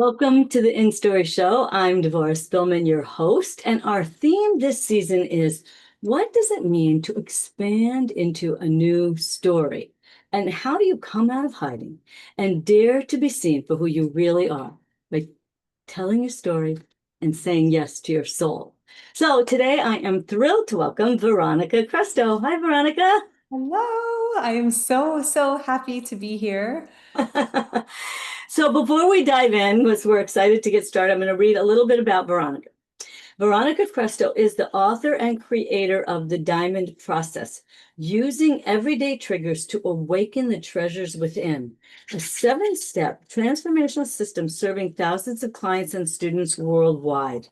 Welcome to the InStory show. I'm Devorah Spilman, your host, and our theme this season is what does it mean to expand into a new story? And how do you come out of hiding and dare to be seen for who you really are by telling your story and saying yes to your soul? So today I am thrilled to welcome Veronica Krestow. Hi, Veronica. Hello, I am so happy to be here. So before we dive in, because we're excited to get started, I'm going to read a little bit about Veronica. Veronica Krestow is the author and creator of The Diamond Process, using everyday triggers to awaken the treasures within, a seven-step transformational system serving thousands of clients and students worldwide.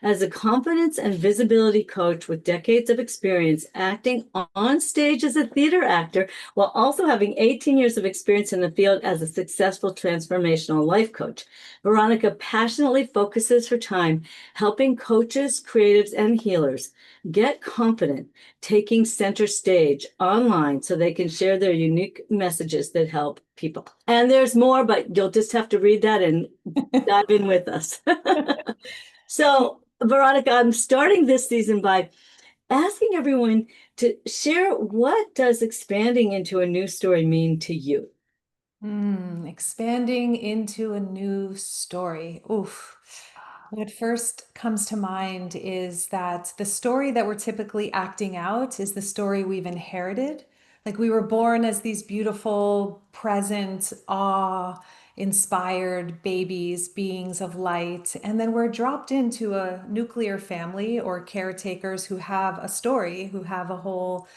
As a confidence and visibility coach with decades of experience acting on stage as a theater actor, while also having 18 years of experience in the field as a successful transformational life coach, Veronica passionately focuses her time helping coaches, creatives, and healers get confident, taking center stage online so they can share their unique messages that help people. And there's more, but you'll just have to read that and dive in with us. So, Veronica, I'm starting this season by asking everyone to share what does expanding into a new story mean to you? Expanding into a new story. Oof. What first comes to mind is that the story that we're typically acting out is the story we've inherited. Like we were born as these beautiful, present, awe-inspired babies, beings of light, and then we're dropped into a nuclear family or caretakers who have a story, who have a whole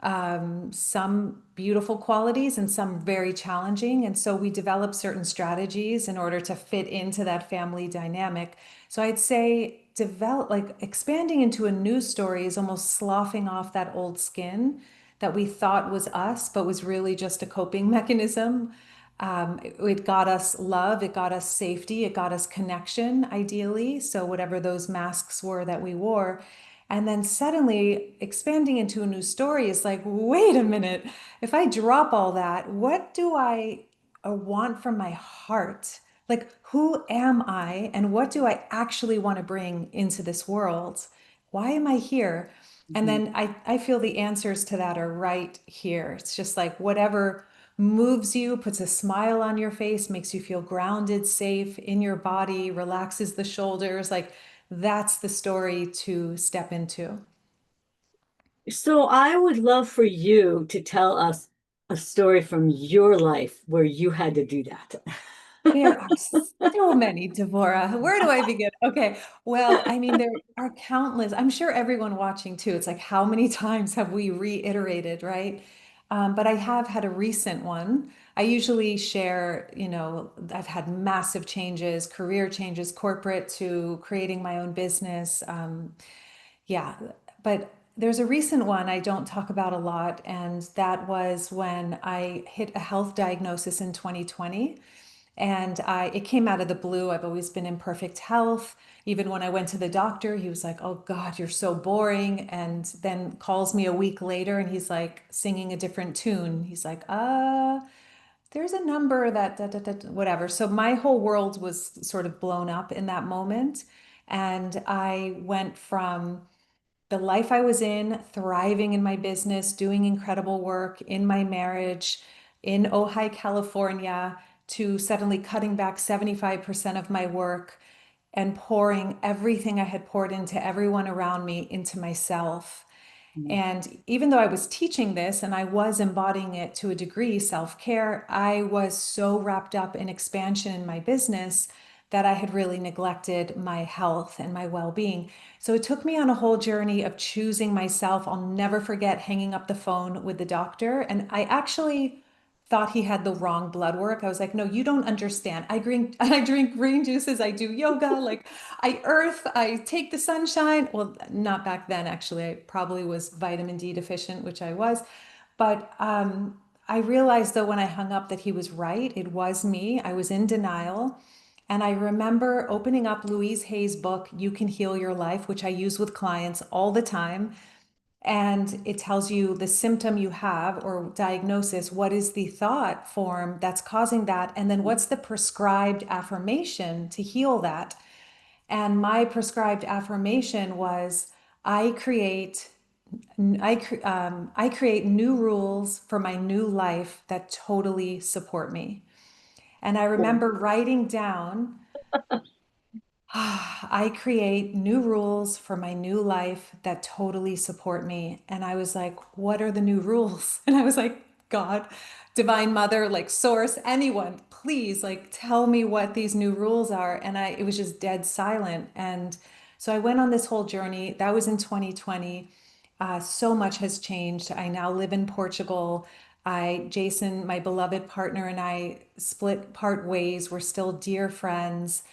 some beautiful qualities and some very challenging. And so we develop certain strategies in order to fit into that family dynamic. So I'd say develop like expanding into a new story is almost sloughing off that old skin that we thought was us, but was really just a coping mechanism. It got us love, it got us safety, it got us connection, ideally. So, whatever those masks were that we wore. And then suddenly expanding into a new story is like, wait a minute, if I drop all that, what do I want from my heart? Like, who am I and what do I actually want to bring into this world? Why am I here? And Mhm. then I feel the answers to that are right here. It's just like whatever moves you, puts a smile on your face, makes you feel grounded, safe in your body, relaxes the shoulders. Like that's the story to step into. So, I would love for you to tell us a story from your life where you had to do that. There are so many, Devorah. Where do I begin? Okay. Well, I mean, there are countless. I'm sure everyone watching too. It's like, how many times have we reiterated, right? But I have had a recent one. I usually share, I've had massive changes, career changes, corporate to creating my own business. Yeah, but there's a recent one I don't talk about a lot, and that was when I hit a health diagnosis in 2020. And it came out of the blue. I've always been in perfect health. Even when I went to the doctor, he was like, "Oh God, you're so boring." And then calls me a week later and he's like singing a different tune. He's like, there's a number that, whatever. So my whole world was sort of blown up in that moment. And I went from the life I was in, thriving in my business, doing incredible work in my marriage in Ojai, California, to suddenly cutting back 75% of my work and pouring everything I had poured into everyone around me into myself. And even though I was teaching this and I was embodying it to a degree, self care, I was so wrapped up in expansion in my business that I had really neglected my health and my well being. So it took me on a whole journey of choosing myself. I'll never forget hanging up the phone with the doctor. And I actually thought he had the wrong blood work. I was like, no, you don't understand. I drink green juices, I do yoga, like I earth, I take the sunshine. Well, not back then, actually. I probably was vitamin D deficient, which I was. But I realized though when I hung up that he was right. It was me. I was in denial. And I remember opening up Louise Hay's book, You Can Heal Your Life, which I use with clients all the time, And it tells you the symptom you have or diagnosis, what is the thought form that's causing that, and then what's the prescribed affirmation to heal that. And my prescribed affirmation was, I create I create new rules for my new life that totally support me. And I remember writing down, I create new rules for my new life that totally support me. And I was like, what are the new rules? And I was like, God, Divine Mother, like source, anyone, please like tell me what these new rules are. And it was just dead silent. And so I went on this whole journey. That was in 2020. So much has changed. I now live in Portugal. Jason, my beloved partner, and I split part ways. We're still dear friends.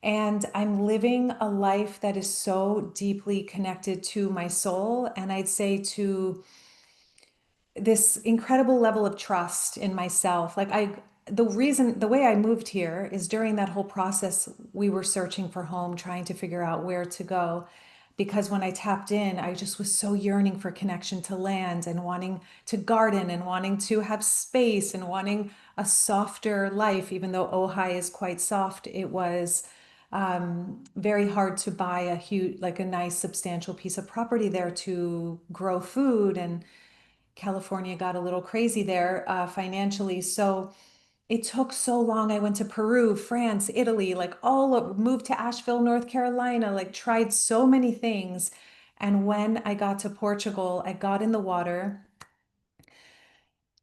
And I'm living a life that is so deeply connected to my soul. And I'd say to this incredible level of trust in myself. The way I moved here is during that whole process, we were searching for home, trying to figure out where to go. Because when I tapped in, I just was so yearning for connection to land and wanting to garden and wanting to have space and wanting a softer life. Even though Ojai is quite soft, it was very hard to buy a huge, like a nice, substantial piece of property there to grow food. And California got a little crazy there financially. So it took so long. I went to Peru, France, Italy, moved to Asheville, North Carolina, like tried so many things. And when I got to Portugal, I got in the water.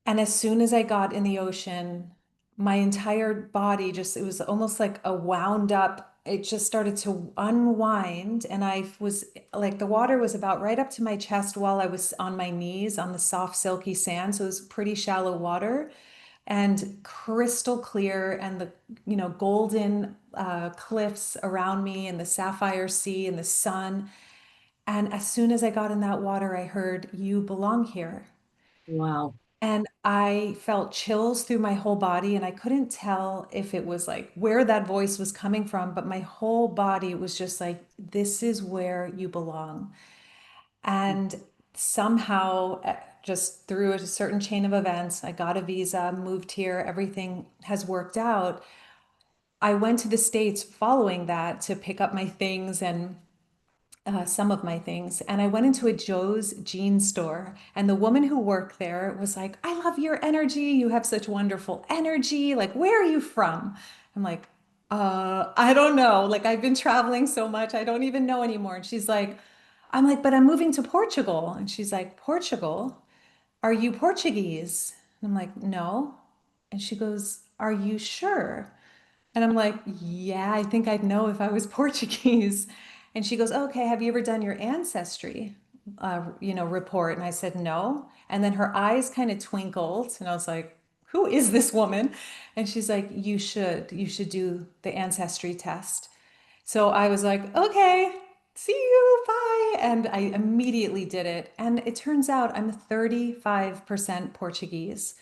And as soon as I got in the ocean, my entire body just, it was almost like a wound up, it just started to unwind. And I was like, the water was about right up to my chest while I was on my knees on the soft, silky sand. So it was pretty shallow water and crystal clear, and the, golden cliffs around me and the sapphire sea and the sun. And as soon as I got in that water, I heard, "You belong here." Wow. And I felt chills through my whole body, and I couldn't tell if it was like where that voice was coming from, but my whole body was just like, this is where you belong. And somehow, just through a certain chain of events, I got a visa, moved here, everything has worked out. I went to the States following that to pick up my things and some of my things. And I went into a Joe's jean store, and the woman who worked there was like, I love your energy. You have such wonderful energy. Like, where are you from? I'm like, I don't know. Like, I've been traveling so much, I don't even know anymore. And she's like, I'm like, but I'm moving to Portugal. And she's like, Portugal? Are you Portuguese? And I'm like, no. And she goes, are you sure? And I'm like, yeah, I think I'd know if I was Portuguese. And she goes, okay, have you ever done your ancestry, report? And I said, no. And then her eyes kind of twinkled, and I was like, who is this woman? And she's like, you should do the ancestry test. So I was like, okay, see you, bye. And I immediately did it. And it turns out I'm 35% Portuguese.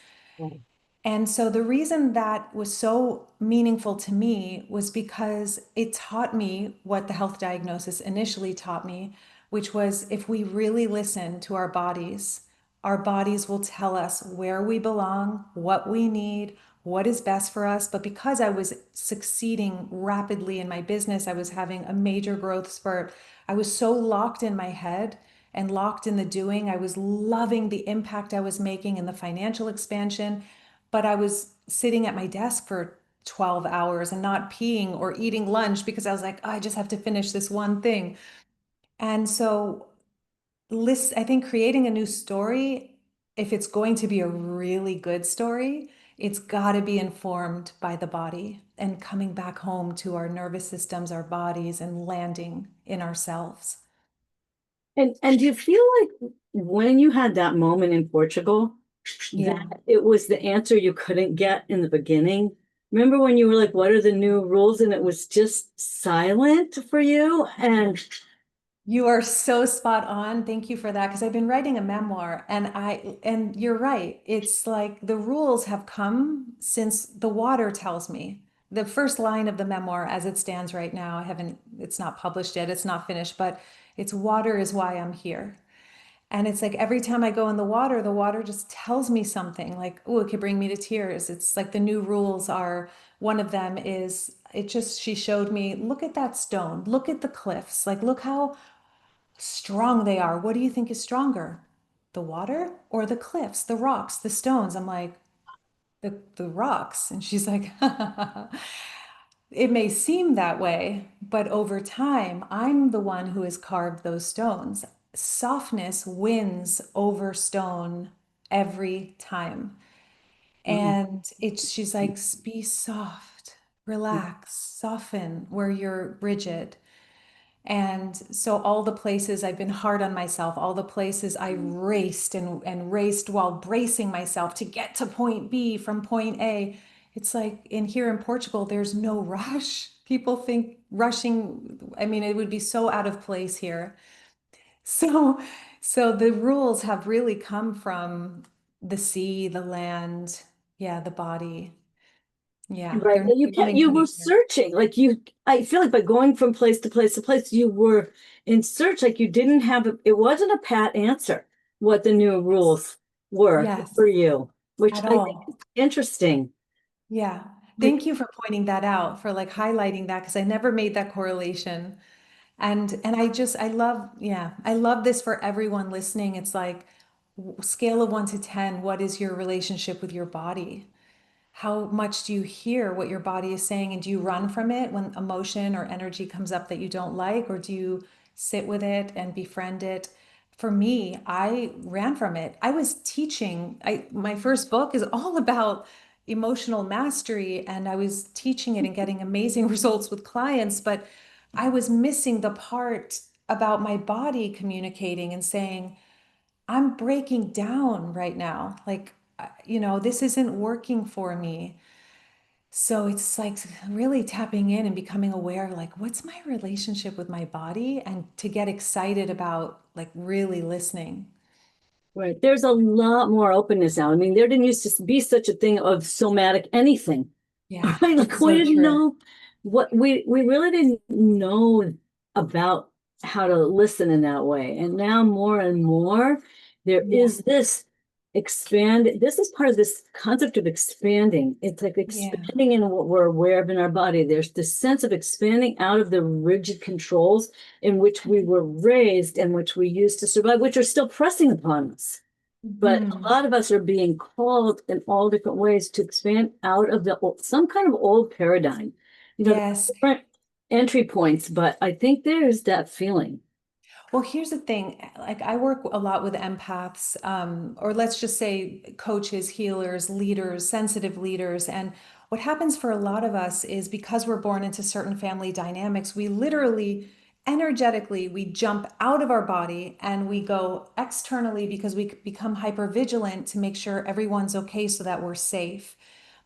And so the reason that was so meaningful to me was because it taught me what the health diagnosis initially taught me, which was if we really listen to our bodies will tell us where we belong, what we need, what is best for us. But because I was succeeding rapidly in my business, I was having a major growth spurt. I was so locked in my head and locked in the doing. I was loving the impact I was making and the financial expansion, but I was sitting at my desk for 12 hours and not peeing or eating lunch because I was like, oh, I just have to finish this one thing. And so, I think creating a new story, if it's going to be a really good story, it's got to be informed by the body and coming back home to our nervous systems, our bodies, and landing in ourselves. And do you feel like when you had that moment in Portugal, Yeah. that it was the answer you couldn't get in the beginning? Remember when you were like, what are the new rules? And it was just silent for you? And You are so spot on. Thank you for that. Because I've been writing a memoir, and you're right. It's like the rules have come since the water tells me. The first line of the memoir as it stands right now, it's not published yet, it's not finished, but it's water is why I'm here. And it's like every time I go in the water just tells me something like, oh, it could bring me to tears. It's like the new rules are, one of them is, she showed me, look at that stone, look at the cliffs, like, look how strong they are. What do you think is stronger? The water or the cliffs, the rocks, the stones? I'm like, the rocks. And she's like, it may seem that way, but over time, I'm the one who has carved those stones. Softness wins over stone every time. Mm. And she's like, be soft, relax, soften where you're rigid. And so all the places I've been hard on myself, all the places I raced and raced while bracing myself to get to point B from point A. It's like in here in Portugal, there's no rush. People think rushing, I mean, it would be so out of place here. So, so the rules have really come from the sea, the land, yeah, the body. Yeah, Right. they're And becoming you were connected. searching, like I feel like by going from place to place to place, you were in search, like you didn't have it wasn't a pat answer what the new rules were Yes, for you, which at I think is all. interesting. Yeah. Like, Thank you for pointing that out, for like highlighting that, because I never made that correlation. And I love, yeah, I love this for everyone listening. It's like scale of 1 to 10, what is your relationship with your body? How much do you hear what your body is saying, and do you run from it when emotion or energy comes up that you don't like, or do you sit with it and befriend it? For me, I ran from it. I was teaching, my first book is all about emotional mastery, and I was teaching it and getting amazing results with clients, but I was missing the part about my body communicating and saying, I'm breaking down right now. Like, this isn't working for me. So it's like really tapping in and becoming aware, like, what's my relationship with my body? And to get excited about like really listening. right. There's a lot more openness now. I mean, there didn't used to be such a thing of somatic anything. Yeah, Right? Like we so didn't true. know what we really didn't know about how to listen in that way. And now more and more there Yeah, is this this is part of this concept of expanding. It's like yeah. expanding in what we're aware of in our body. There's this sense of expanding out of the rigid controls in which we were raised and which we used to survive, which are still pressing upon us. But a Mhm. lot of us are being called in all different ways to expand out of some kind of old paradigm. There are Yes. different entry points, but I think there's that feeling. Well, here's the thing. Like I work a lot with empaths, or let's just say coaches, healers, leaders, sensitive leaders. And what happens for a lot of us is because we're born into certain family dynamics, we literally, energetically, we jump out of our body and we go externally because we become hyper vigilant to make sure everyone's okay so that we're safe.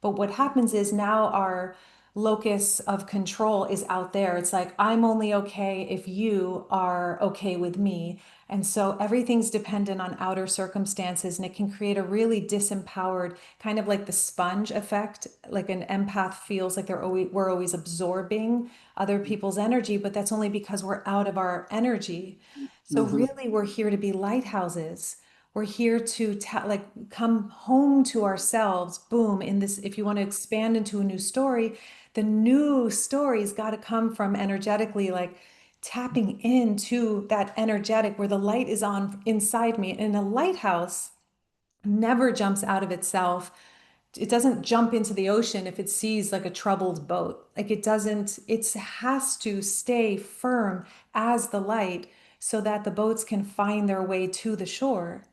But what happens is now our locus of control is out there. It's like, I'm only okay if you are okay with me. And so everything's dependent on outer circumstances, and it can create a really disempowered kind of like the sponge effect. Like an empath feels like we're always absorbing other people's energy, but that's only because we're out of our energy. So Mhm. really, we're here to be lighthouses. We're here to like come home to ourselves. Boom. In this, if you want to expand into a new story, the new story's got to come from energetically, like tapping into that energetic where the light is on inside me. And a lighthouse never jumps out of itself. It doesn't jump into the ocean if it sees like a troubled boat. Like it doesn't, it has to stay firm as the light so that the boats can find their way to the shore.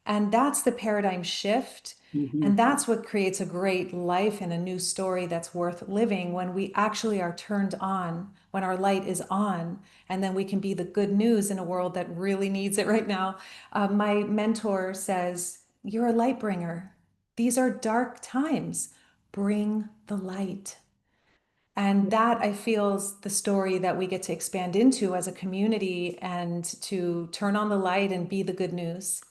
And that's the paradigm shift. Mhm. And that's what creates a great life and a new story that's worth living when we actually are turned on, when our light is on, and then we can be the good news in a world that really needs it right now. My mentor says, you're a light bringer. These are dark times. Bring the light. And that I feel is the story that we get to expand into as a community and to turn on the light and be the good news.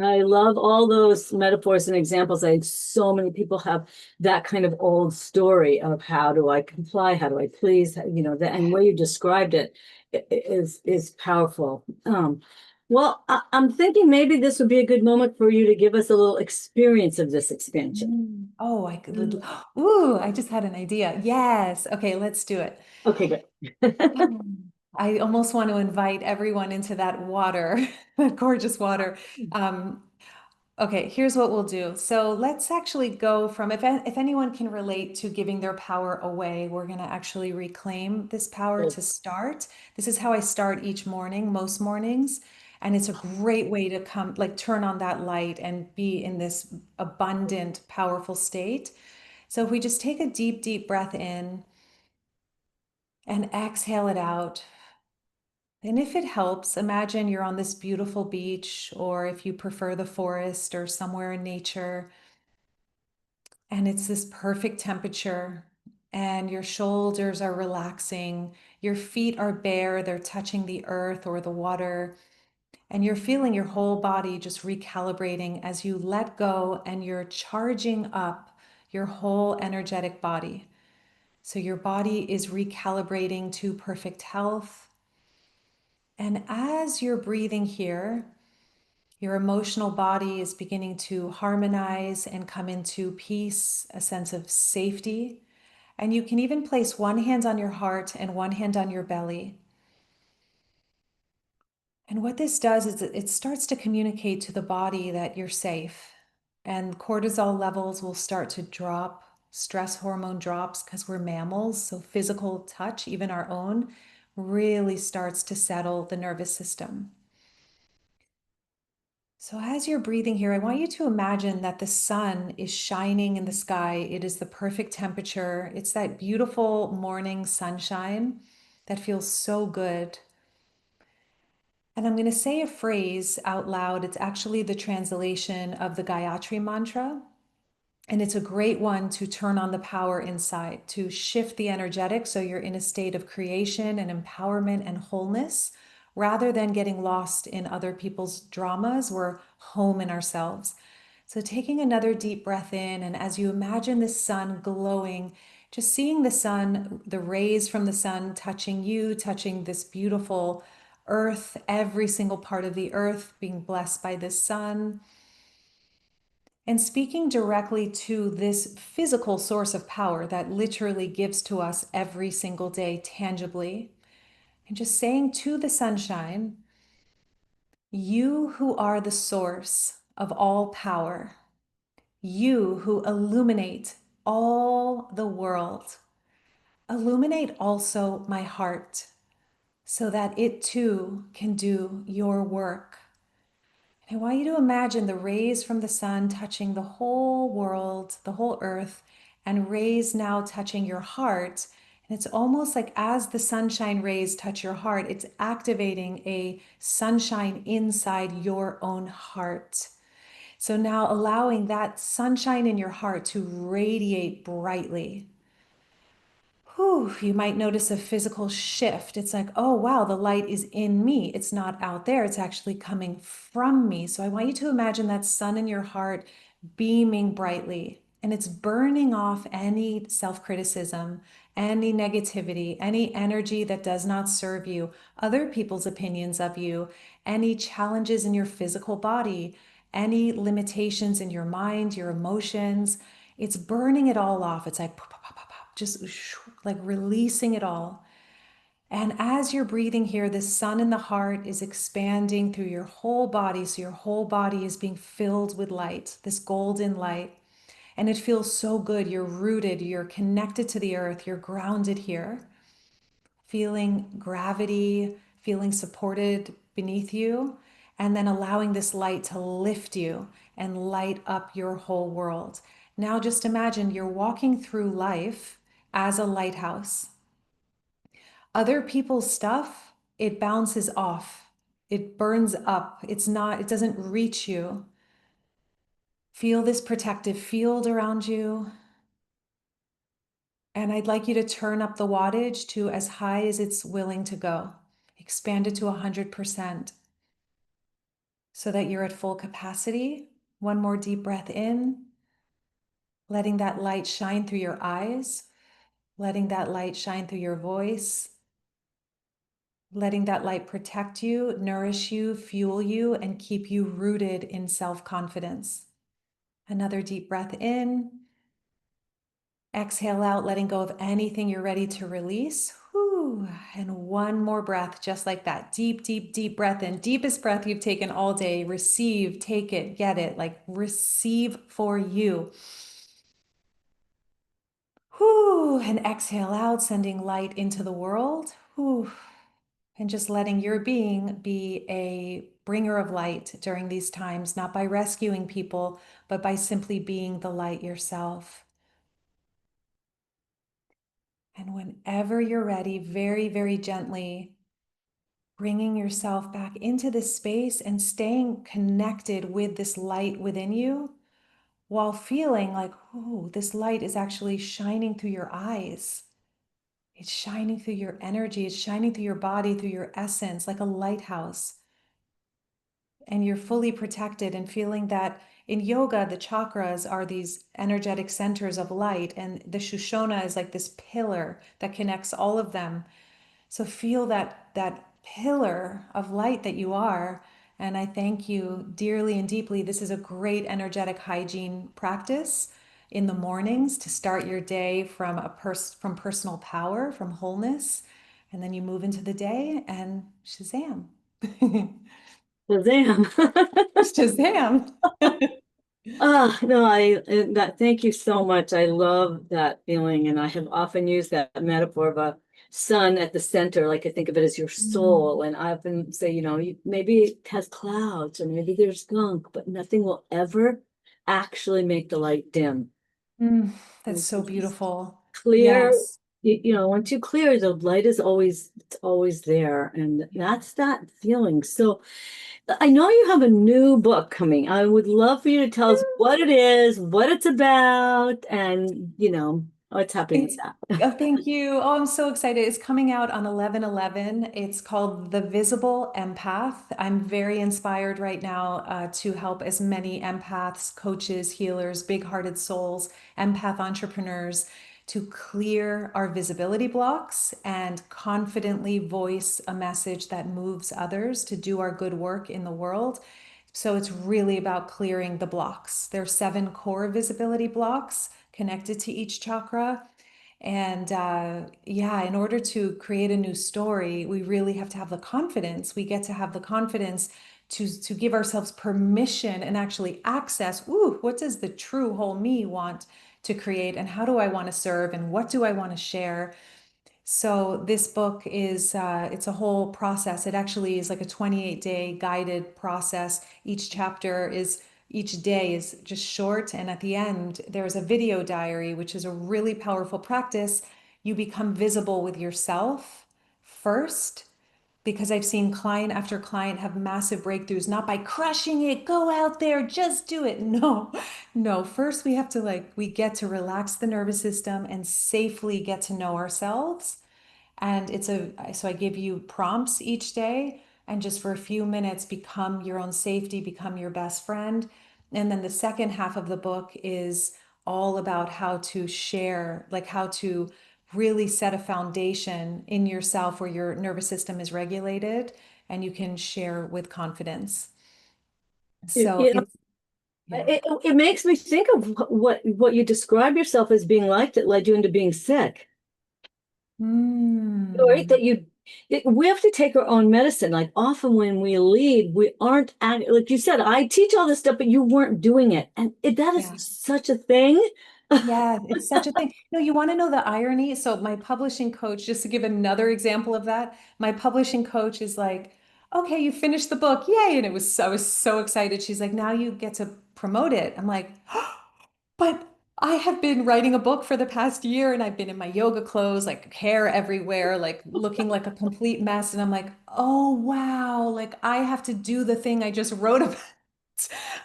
I love all those metaphors and examples. So many people have that kind of old story of how do I comply, how do I please, and the way you described it is powerful. Well, I'm thinking maybe this would be a good moment for you to give us a little experience of this expansion. Oh, I could. Ooh, I just had an idea. Yes. Okay, let's do it. Okay, good. I almost want to invite everyone into that water, that gorgeous water. Um, Okay, here's what we'll do. So let's actually go from, if anyone can relate to giving their power away, we're going to actually reclaim this power Oh, to start. This is how I start each morning, most mornings. And it's a great way to come, like turn on that light and be in this abundant, powerful state. So if we just take a deep, deep breath in and exhale it out. And if it helps, imagine you're on this beautiful beach, or if you prefer the forest or somewhere in nature. And it's this perfect temperature, and your shoulders are relaxing, your feet are bare, they're touching the earth or the water, and you're feeling your whole body just recalibrating as you let go and you're charging up your whole energetic body. So your body is recalibrating to perfect health. And as you're breathing here, your emotional body is beginning to harmonize and come into peace, a sense of safety. And you can even place one hand on your heart and one hand on your belly. And what this does is it starts to communicate to the body that you're safe. And cortisol levels will start to drop, stress hormone drops because we're mammals. So physical touch, even our own, really starts to settle the nervous system. So, as you're breathing here, I want you to imagine that the sun is shining in the sky. It is the perfect temperature. It's that beautiful morning sunshine that feels so good. And I'm going to say a phrase out loud. It's actually the translation of the Gayatri mantra. And it's a great one to turn on the power inside, to shift the energetic so you're in a state of creation and empowerment and wholeness. Rather than getting lost in other people's dramas, we're home in ourselves. So, taking another deep breath in, and as you imagine the sun glowing, just seeing the sun, the rays from the sun touching you, touching this beautiful earth, every single part of the earth being blessed by this sun, and speaking directly to this physical source of power that literally gives to us every single day tangibly, and just saying to the sunshine, you who are the source of all power, you who illuminate all the world, illuminate also my heart so that it too can do your work. And I want you to imagine the rays from the sun touching the whole world, the whole earth, and rays now touching your heart. And it's almost like as the sunshine rays touch your heart, it's activating a sunshine inside your own heart. So now allowing that sunshine in your heart to radiate brightly. Whew, you might notice a physical shift. It's like, oh, wow, the light is in me. It's not out there. It's actually coming from me. So I want you to imagine that sun in your heart beaming brightly, and it's burning off any self criticism, any negativity, any energy that does not serve you, other people's opinions of you, any challenges in your physical body, any limitations in your mind, your emotions. It's burning it all off. It's like, just like releasing it all. And as you're breathing here, the sun in the heart is expanding through your whole body. So your whole body is being filled with light, this golden light. And it feels so good. You're rooted, you're connected to the earth, you're grounded here, feeling gravity, feeling supported beneath you, and then allowing this light to lift you and light up your whole world. Now, just imagine you're walking through life as a lighthouse. Other people's stuff, it bounces off, it burns up, it doesn't reach you. Feel this protective field around you. And I'd like you to turn up the wattage to as high as it's willing to go. Expand it to 100% so that you're at full capacity. One more deep breath in, letting that light shine through your eyes, letting that light shine through your voice. letting that light protect you, nourish you, fuel you, and keep you rooted in self-confidence. Another deep breath in. Exhale out, letting go of anything you're ready to release. Whew. And one more breath, just like that. Deep, deep, deep breath in. Deepest breath you've taken all day. Receive, take it, get it. Like receive for you. Whew. And exhale out, sending light into the world. Whew. And just letting your being be a bringer of light during these times, not by rescuing people, but by simply being the light yourself. And whenever you're ready, very, very gently bringing yourself back into this space and staying connected with this light within you while feeling like, oh, this light is actually shining through your eyes. It's shining through your energy. It's shining through your body, through your essence, like a lighthouse. And you're fully protected and feeling that in yoga, the chakras are these energetic centers of light, and the Shushona is like this pillar that connects all of them. So feel that pillar of light that you are. And I thank you dearly and deeply. This is a great energetic hygiene practice in the mornings to start your day from from personal power, from wholeness. And then you move into the day and shazam. Shazam. Shazam. Ah, no, that thank you so much. I love that feeling, and I have often used that metaphor of a sun at the center, like I think of it as your soul. And I often say, maybe it has clouds or maybe there's gunk, but nothing will ever actually make the light dim. Mm, that's Once you so just beautiful. clear, Yes. once you clear, the light is always, it's always there. And that's that feeling. So I know you have a new book coming. I would love for you to tell us what it is, what it's about, and what's happening with It's that. oh, thank you. Oh, I'm so excited. It's coming out on 11/11. It's called The Visible Empath. I'm very inspired right now to help as many empaths, coaches, healers, big-hearted souls, empath entrepreneurs to clear our visibility blocks and confidently voice a message that moves others to do our good work in the world. So it's really about clearing the blocks. There are 7 core visibility blocks connected to each chakra. And yeah, in order to create a new story, we really have to have the confidence. We get to have the confidence to give ourselves permission and actually access, ooh, what does the true whole me want to create? And how do I want to serve? And what do I want to share? So this book is it's a whole process. It actually is like a 28-day guided process. Each day is just short, and at the end there's a video diary, which is a really powerful practice. You become visible with yourself first, because I've seen client after client have massive breakthroughs, not by crushing it, go out there, just do it. No, no. First, we have to we get to relax the nervous system and safely get to know ourselves. And so I give you prompts each day, and just for a few minutes, become your own safety, become your best friend. And then the second half of the book is all about how to share, like how to really set a foundation in yourself where your nervous system is regulated and you can share with confidence. You, So you know, it's, yeah. it makes me think of what you describe yourself as being like that led you into being sick. Right? Mm, We have to take our own medicine. Like often when we lead, we aren't like you said, I teach all this stuff, but you weren't doing it. And that is yeah. such a thing. Yeah, it's such a thing. No, you want to know the irony? So my publishing coach, just to give another example of that, my publishing coach is like, "Okay, you finished the book. Yay." And I was so excited. She's like, "Now you get to promote it." I'm like, "But I have been writing a book for the past year and I've been in my yoga clothes, like hair everywhere, like looking like a complete mess." And I'm like, "Oh, wow. Like I have to do the thing I just wrote about."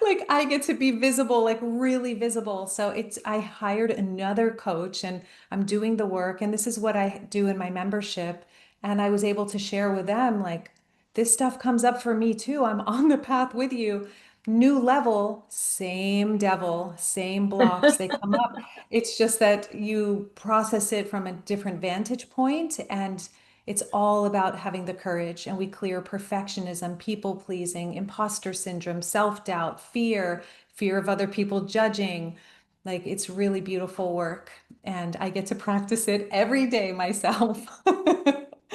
Like I get to be visible, like really visible. So I hired another coach and I'm doing the work. And this is what I do in my membership. And I was able to share with them, like, this stuff comes up for me too. I'm on the path with you. New level, same devil, same blocks. They come up. It's just that you process it from a different vantage point, and It's all about having the courage, and we clear perfectionism, people pleasing, imposter syndrome, self-doubt, fear of other people judging. Like it's really beautiful work, and I get to practice it every day myself.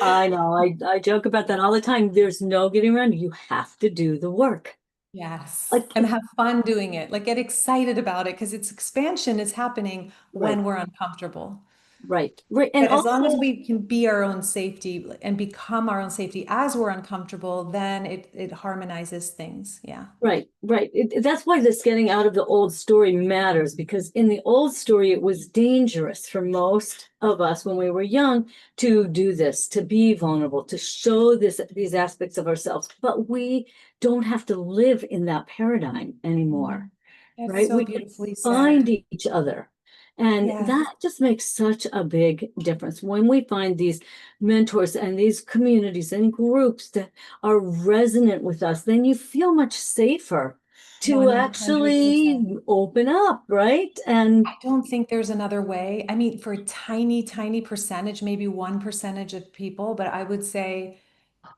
I know. I joke about that all the time. There's no getting around it. You have to do the work. Yes. Like, And have fun doing it. Like get excited about it because its expansion is happening right, when we're uncomfortable. right, right. And But as long as also, we can be our own safety and become our own safety as we're uncomfortable, then it harmonizes things. Yeah. right, right. That's why this getting out of the old story matters, because in the old story, it was dangerous for most of us when we were young to do this, to be vulnerable, to show these aspects of ourselves. But we don't have to live in that paradigm anymore, Mhm. That's right? so We can beautifully find said. each other. And Yeah. that just makes such a big difference when we find these mentors and these communities and groups that are resonant with us, then you feel much safer to 100%. actually open up, right? And I don't think there's another way. I mean, for a tiny, tiny percentage, maybe 1% of people, but I would say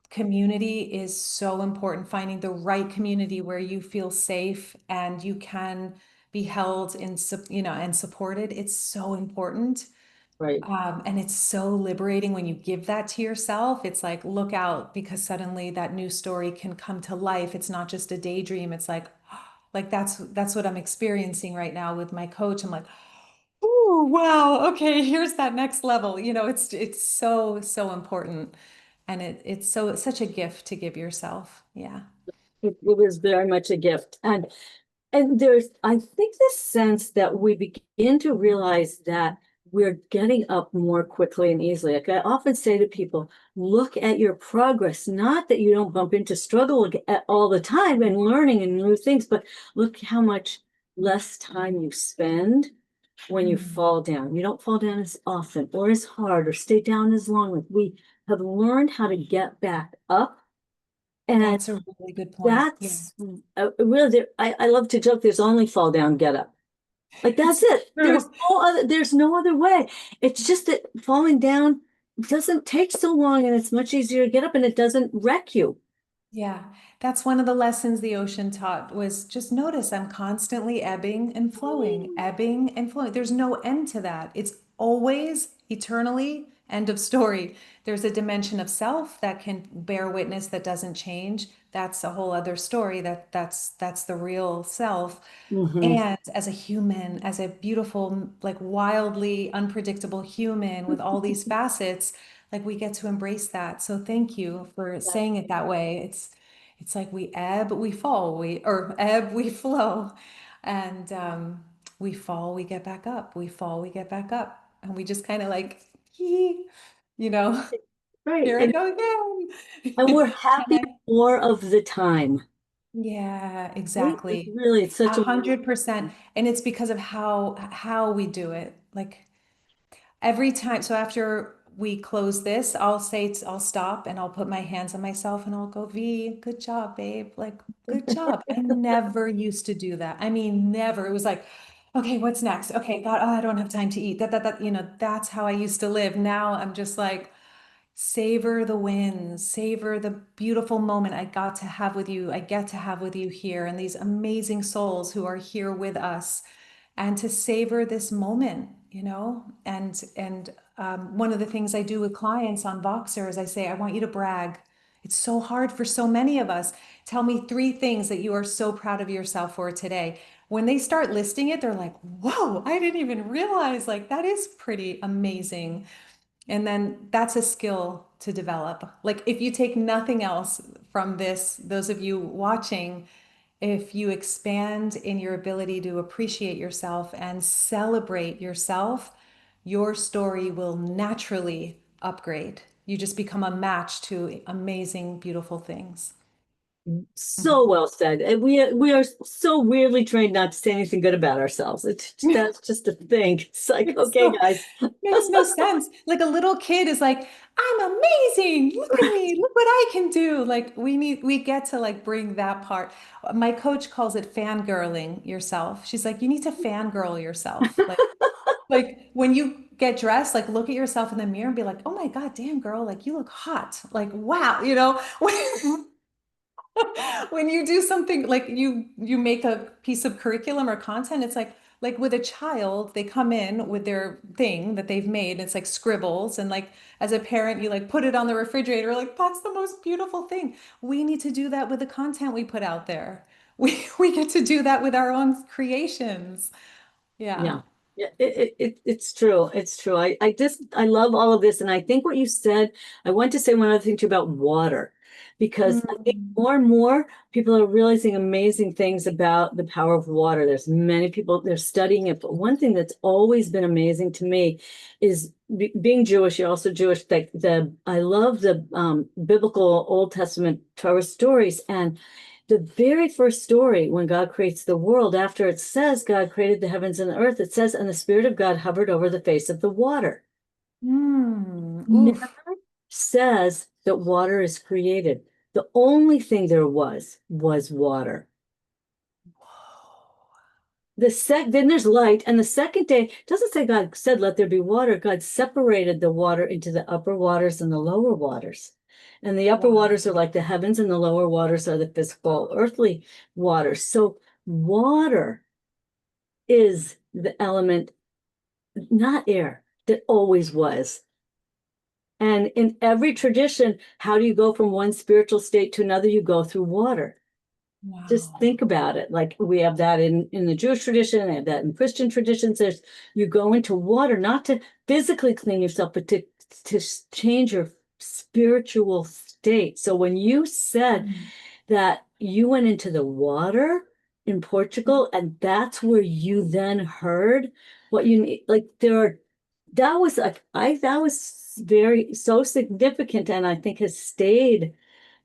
community is so important. Finding the right community where you feel safe and you can be held in, and supported. It's so important. right, And it's so liberating when you give that to yourself. It's like, look out, because suddenly that new story can come to life. It's not just a daydream. It's like that's what I'm experiencing right now with my coach. I'm like, oh, wow, okay, here's that next level. It's so, so important. And it's such a gift to give yourself. Yeah. it was very much a gift. And there's, I think, this sense that we begin to realize that we're getting up more quickly and easily. Like I often say to people, look at your progress, not that you don't bump into struggle all the time and learning and new things, but look how much less time you spend when you Mm. fall down. You don't fall down as often or as hard or stay down as long. Like we have learned how to get back up. And That's a really good point. Yeah. that's really, I love to joke, there's only fall down, get up. Like It's that's it. true. There's no other way. It's just that falling down doesn't take so long and it's much easier to get up and it doesn't wreck you. Yeah, that's one of the lessons the ocean taught was just notice I'm constantly ebbing and flowing. There's no end to that. It's always eternally end of story. There's a dimension of self that can bear witness that doesn't change. That's a whole other story. That's the real self. Hmm. And as a human, as a beautiful, like wildly unpredictable human with all these facets, like we get to embrace that. So thank you for saying it that way. It's like we ebb, we fall, or ebb, we flow. And we fall, we get back up. We fall, we get back up. And we just kind of like, hee, you know, Right. here I go And again. we're happy more of the time. Yeah, Right? It's exactly. really, it's such A a, 100%. And it's because of how we do it. Like every time. So after we close this, I'll stop and I'll put my hands on myself and I'll go, V, good job, babe. Like, good job. I never used to do that. I mean, never. It was like, okay, what's next? Okay, God, oh, I don't have time to eat. That's how I used to live. Now I'm just like, savor the wins, savor the beautiful moment I got to have with you. I get to have with you here and these amazing souls who are here with us, and to savor this moment, and one of the things I do with clients on Voxer is I say, I want you to brag. It's so hard for so many of us. Tell me 3 things that you are so proud of yourself for today. When they start listing it, they're like, whoa, I didn't even realize, like, that is pretty amazing. And then that's a skill to develop. Like if you take nothing else from this, those of you watching, if you expand in your ability to appreciate yourself and celebrate yourself, your story will naturally upgrade. You just become a match to amazing, beautiful things. so well said. And we are so weirdly trained not to say anything good about ourselves. That's just a thing. It's like, It's okay, so guys. makes no sense. Like a little kid is like, I'm amazing. Look at me. Look what I can do. Like we get to like bring that part. My coach calls it fangirling yourself. She's like, you need to fangirl yourself. Like when you get dressed, like look at yourself in the mirror and be like, oh my God, damn girl, like you look hot. Like, wow, when you do something like you make a piece of curriculum or content, it's like with a child, they come in with their thing that they've made. It's like scribbles, and like as a parent, you like put it on the refrigerator, like that's the most beautiful thing. We need to do that with the content we put out there. We get to do that with our own creations. Yeah. Yeah. Yeah, it's true. It's true. I love all of this. And I think what you said, I want to say one other thing too about water, because I think Mm. more and more people are realizing amazing things about the power of water. There's many people, they're studying it. But one thing that's always been amazing to me is being Jewish, you're also Jewish, like I love the biblical Old Testament Torah stories. And the very first story, when God creates the world, after it says God created the heavens and the earth, it says, and the Spirit of God hovered over the face of the water. Mm. Never Oof. says that water is created. The only thing there was water. Then there's light, and the second day it doesn't say God said, let there be water. God separated the water into the upper waters and the lower waters. And the upper Wow. waters are like the heavens, and the lower waters are the physical, earthly waters. So water is the element, not air, that always was. And in every tradition, how do you go from one spiritual state to another? You go through water. Just Wow. think about it. Like we have that in the Jewish tradition, they have that in Christian traditions. There's you go into water not to physically clean yourself, but to change your spiritual state. So when you said Mm. that you went into the water in Portugal, and that's where you then heard what you need. Like that was like that was very so significant, and I think has stayed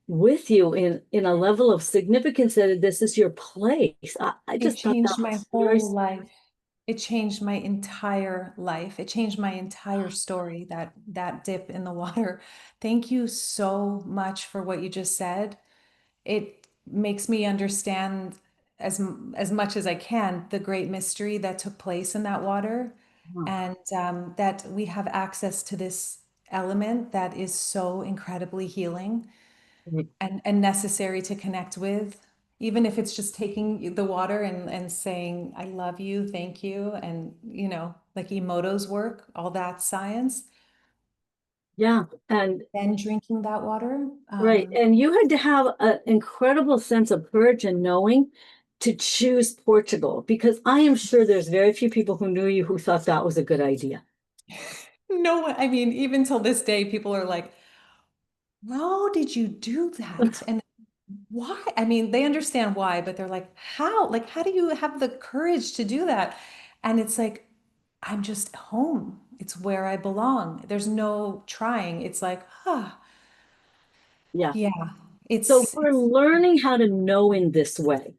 with you in a level of significance that this is your place. I It just thought that changed my was very whole life. It changed my entire life. It changed my entire story, that dip in the water. Thank you so much for what you just said. It makes me understand as much as I can the great mystery that took place in that water, and that we have access to this element that is so incredibly healing and necessary to connect with, even if it's just taking the water and saying, I love you, thank you. And, like Emoto's work, all that science, yeah. And then drinking that water. right. And you had to have an incredible sense of courage and knowing to choose Portugal, because I am sure there's very few people who knew you who thought that was a good idea. No, I mean, even till this day, people are like, how did you do that? And why? I mean, they understand why, but they're like, how? Like, how do you have the courage to do that? And it's like, I'm just home. It's where I belong. There's no trying. It's like, Yeah. yeah, So we're it's learning how to know in this way.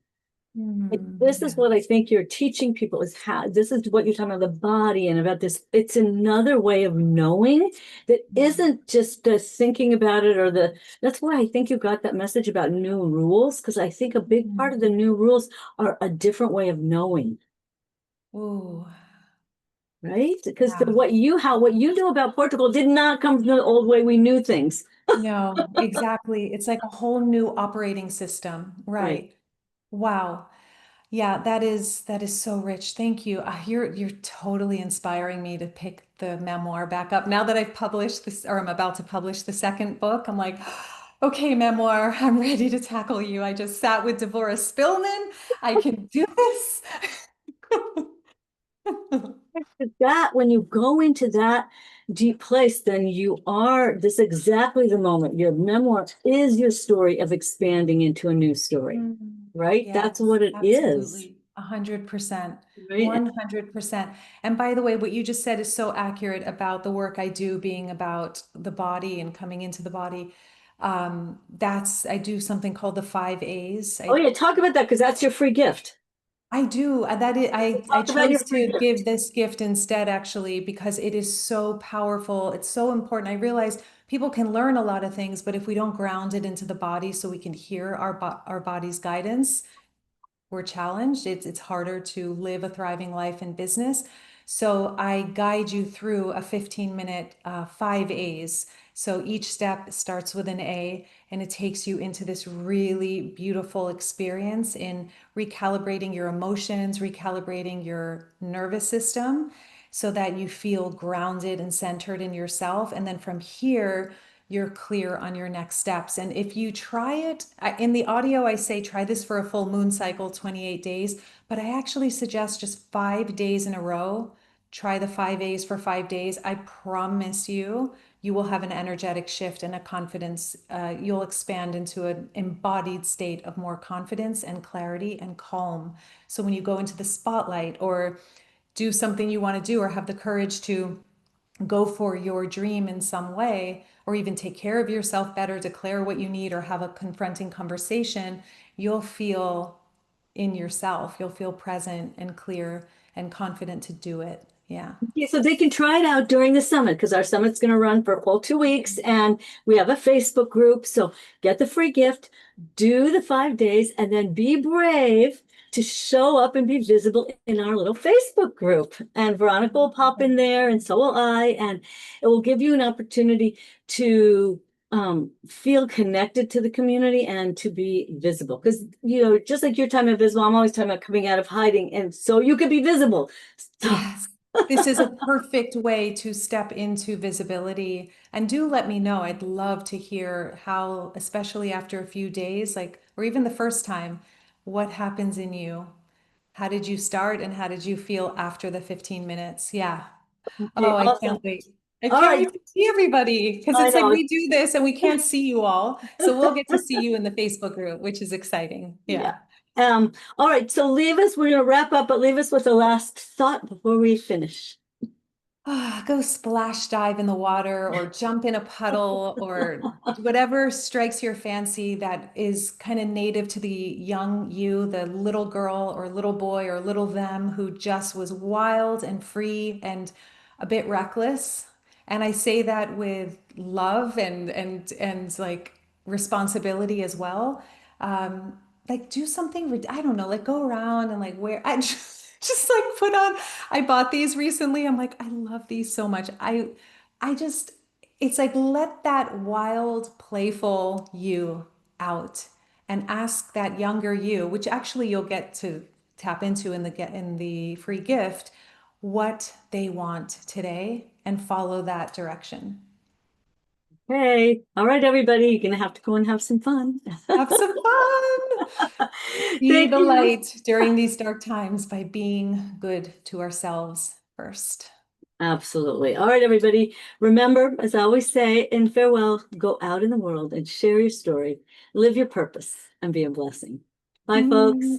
This is yeah. what I think you're teaching people is how this is what you're talking about the body and about this. It's another way of knowing that isn't just the thinking about it or that's why I think you got that message about new rules, because I think a big part of the new rules are a different way of knowing, Ooh, right? Because yeah. what you knew about Portugal did not come from the old way we knew things. No, exactly. It's like a whole new operating system. Right. Right. Wow. Yeah, that is so rich. Thank you. You're totally inspiring me to pick the memoir back up. Now that I've published this, or I'm about to publish the second book, I'm like, okay, memoir, I'm ready to tackle you. I just sat with Devorah Spilman. I can do this. That when you go into that deep place, then this is exactly the moment. Your memoir is your story of expanding into a new story, Mm. right? That's Yes, what it is, absolutely. 100%. right? 100%. And by the way, what you just said is so accurate about the work I do being about the body and coming into the body. I do something called the 5 A's. Oh yeah, talk about that because that's your free gift. I do. I Talk about your chose free to gift. give this gift instead, actually, because it is so powerful. It's so important. I realize people can learn a lot of things, but if we don't ground it into the body so we can hear our body's guidance, we're challenged. It's harder to live a thriving life in business. So I guide you through a 15-minute 5 A's. So each step starts with an A, and it takes you into this really beautiful experience in recalibrating your emotions, recalibrating your nervous system so that you feel grounded and centered in yourself. And then from here, you're clear on your next steps. And if you try it, in the audio, I say try this for a full moon cycle, 28 days, but I actually suggest just 5 days in a row. Try the 5 A's for 5 days. I promise you, you will have an energetic shift and a confidence. You'll expand into an embodied state of more confidence and clarity and calm. So when you go into the spotlight or do something you want to do or have the courage to go for your dream in some way, or even take care of yourself better, declare what you need, or have a confronting conversation, you'll feel in yourself. You'll feel present and clear and confident to do it. Yeah. Yeah, so they can try it out during the summit because our summit's going to run for a full 2 weeks and we have a Facebook group. So get the free gift, do the 5 days, and then be brave to show up and be visible in our little Facebook group. And Veronica will pop in there, and so will I. And it will give you an opportunity to feel connected to the community and to be visible. Because, just like you're talking about visible, I'm always talking about coming out of hiding. And so you could be visible. So, Yes. This is a perfect way to step into visibility. And do let me know. I'd love to hear how, especially after a few days, like, or even the first time, what happens in you? How did you start and how did you feel after the 15 minutes? Yeah. okay, Oh, I awesome. can't wait. I All can't right. wait to see everybody because I it's like know. we do this and we can't see you all. So we'll get to see you in the Facebook group, which is exciting. Yeah. Yeah. All right. So we're going to wrap up, but leave us with a last thought before we finish. Go splash dive in the water or jump in a puddle or whatever strikes your fancy that is kind of native to the young you, the little girl or little boy or little them who just was wild and free and a bit reckless. And I say that with love and like responsibility as well. Like do something, I don't know, like go around and like wear, I just like put on, I bought these recently. I'm like, I love these so much. I just, it's like let that wild, playful you out and ask that younger you, which actually you'll get to tap into in the free gift, what they want today and follow that direction. Hey, all right, everybody, you're going to have to go and have some fun. Have some fun. Be Thank the you. light during these dark times by being good to ourselves first. Absolutely. All right, everybody. Remember, as I always say in farewell, go out in the world and share your story, live your purpose, and be a blessing. Bye, folks. Mm.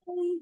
Bye.